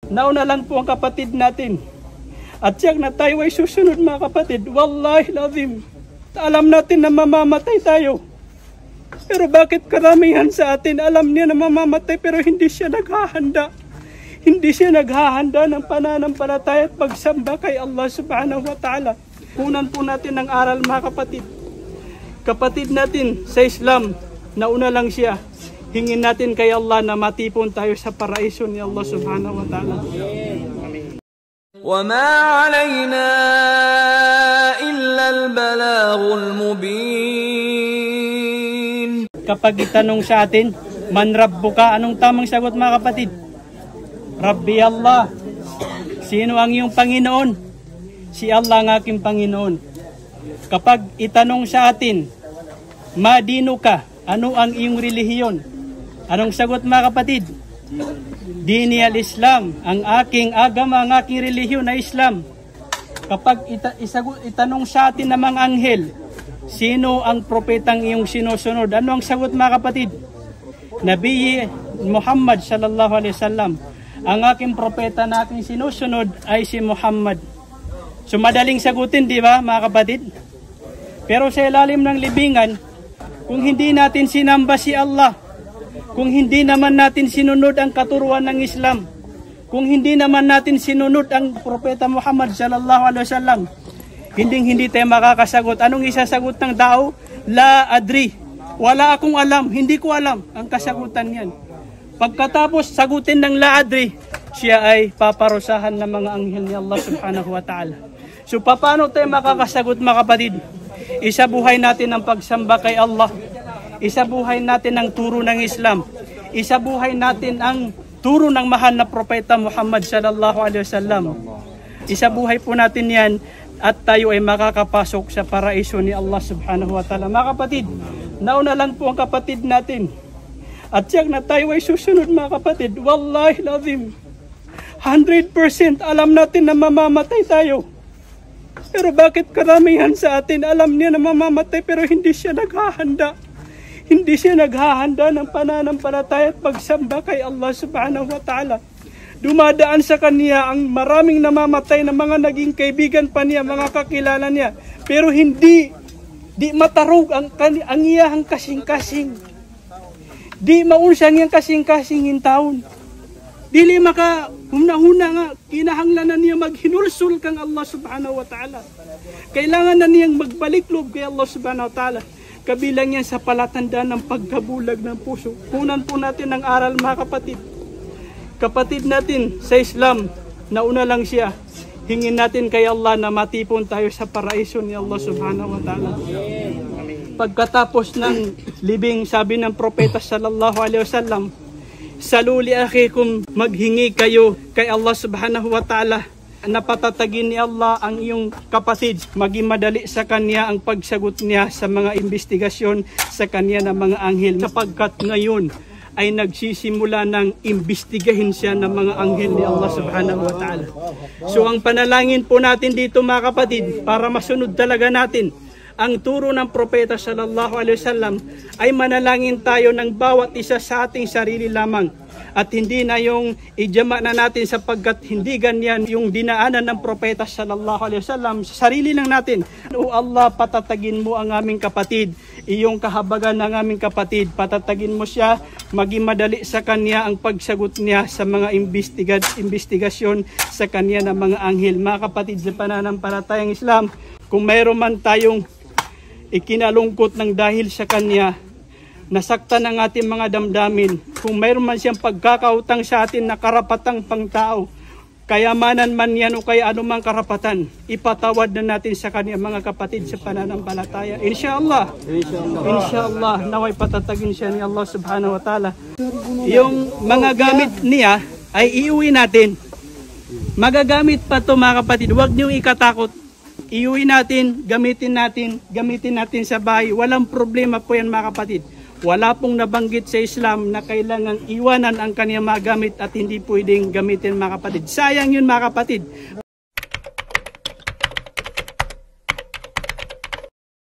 nauna lang po ang kapatid natin. At tiyak na tayo ay susunod mga kapatid. Wallahi lazim. Alam natin na mamamatay tayo. Pero bakit karamihan sa atin alam niya na mamamatay pero hindi siya naghahanda? Hindi siya naghahanda ng pananampalataya at pagsamba kay Allah subhanahu wa ta'ala. Kunan po natin ang aral mga kapatid. Kapatid natin sa Islam, nauna lang siya. Hingin natin kay Allah na matipon tayo sa paraiso ni Allah subhanahu wa ta'ala. وَمَا عَلَيْنَا إِلَّا الْبَلَاغُ الْمُبِينُ. Kapag itanong sa atin, man rabbuka, anong tamang sagot mga kapatid? Rabbi Allah. Sino ang iyong Panginoon? Si Allah ang aking Panginoon. Kapag itanong sa atin, madinuka, ano ang iyong relihiyon? Anong sagot mga kapatid? Dini al-Islam, ang aking agama, ang aking relihiyon na Islam. Kapag itanong sa atin ng mga anghel, sino ang propetang iyong sinusunod? Ano ang sagot mga kapatid? Nabi Muhammad sallallahu alaihi wasallam. Ang aking propeta na aking sinusunod ay si Muhammad. So madaling sagutin, di ba mga kapatid? Pero sa ilalim ng libingan, kung hindi natin sinamba si Allah, kung hindi naman natin sinunod ang katuruan ng Islam, kung hindi naman natin sinunod ang propeta Muhammad sallallahu alaihi wasallam, hindi tayo makakasagot. Anong isasagot ng tao? La adri. Wala akong alam, hindi ko alam ang kasagutan niyan. Pagkatapos sagutin ng la adri, siya ay paparusahan ng mga anghel ni Allah subhanahu wa ta'ala. So paano tayo makakasagot mga kapatid? Isabuhay natin ang pagsamba kay Allah. Isabuhay natin ang turo ng Islam. Isabuhay natin ang turo ng mahal na propeta Muhammad sallallahu alaihi wasallam. Isabuhay po natin yan at tayo ay makakapasok sa paraiso ni Allah subhanahu wa ta'ala. Mga kapatid, nauna lang po ang kapatid natin. At tiyak na tayo ay susunod mga kapatid. Wallahi lazim. 100% alam natin na mamamatay tayo. Pero bakit karamihan sa atin alam niya na mamamatay pero hindi siya naghahanda? Hindi siya naghahanda ng pananampalataya at pagsamba kay Allah subhanahu wa ta'ala. Dumadaan sa kanya ang maraming namamatay na mga naging kaibigan pa niya, mga kakilala niya. Pero di matarog ang iyahang kasing-kasing. Di maunsang iyang kasing-kasing taon. Dili maka huna nga kinahanglanan niya maghinulsul kang Allah subhanahu wa ta'ala. Kailangan na niyang magbalik-lob kay Allah subhanahu wa ta'ala. Kabilang yan sa palatandaan ng pagkabulag ng puso. Kunan po natin ang aral mga kapatid. Kapatid natin sa Islam, nauna lang siya. Hingin natin kay Allah na matipon tayo sa paraiso ni Allah subhanahu wa ta'ala. Pagkatapos ng libing, sabi ng propeta sallallahu alaihi wasallam, saluli akhikum, maghingi kayo kay Allah subhanahu wa ta'ala na patatagin ni Allah ang iyong kapatid. Maging madali sa kanya ang pagsagot niya sa mga investigasyon sa kanya ng mga anghel. Sapagkat ngayon ay nagsisimula ng imbestigahin siya ng mga anghel ni Allah subhanahu wa ta'ala. So ang panalangin po natin dito mga kapatid, para masunod talaga natin ang turo ng propeta sallallahu alaihi wasallam, ay manalangin tayo ng bawat isa sa ating sarili lamang. At hindi na yung ijama na natin sapagkat hindi ganyan yung dinaanan ng propeta sallallahu alaihi wasallam. Sa sarili lang natin. O Allah, patatagin mo ang aming kapatid. Iyong kahabagan ng aming kapatid. Patatagin mo siya. Maging madali sa kanya ang pagsagot niya sa mga investigasyon sa kanya ng mga anghel. Mga kapatid sa pananampalatayang Islam, kung mayroon man tayong ikinalungkot ng dahil sa kanya, nasaktan ang ating mga damdamin, kung mayroon man siyang pagkakautang sa atin na karapatang pangtao, kayamanan man yan o kaya anumang karapatan, ipatawad na natin sa kanya mga kapatid sa pananampalataya. Inshallah, naway patatagin siya ni Allah subhanahu wa ta'ala. Yung mga gamit niya ay iuwi natin. Magagamit pa to mga kapatid, huwag niyong ikatakot. Iuwi natin, gamitin natin sa bahay. Walang problema po yan mga kapatid. Wala pong nabanggit sa Islam na kailangang iwanan ang kaniyang mga gamit at hindi pwedeng gamitin mga kapatid. Sayang yun mga kapatid.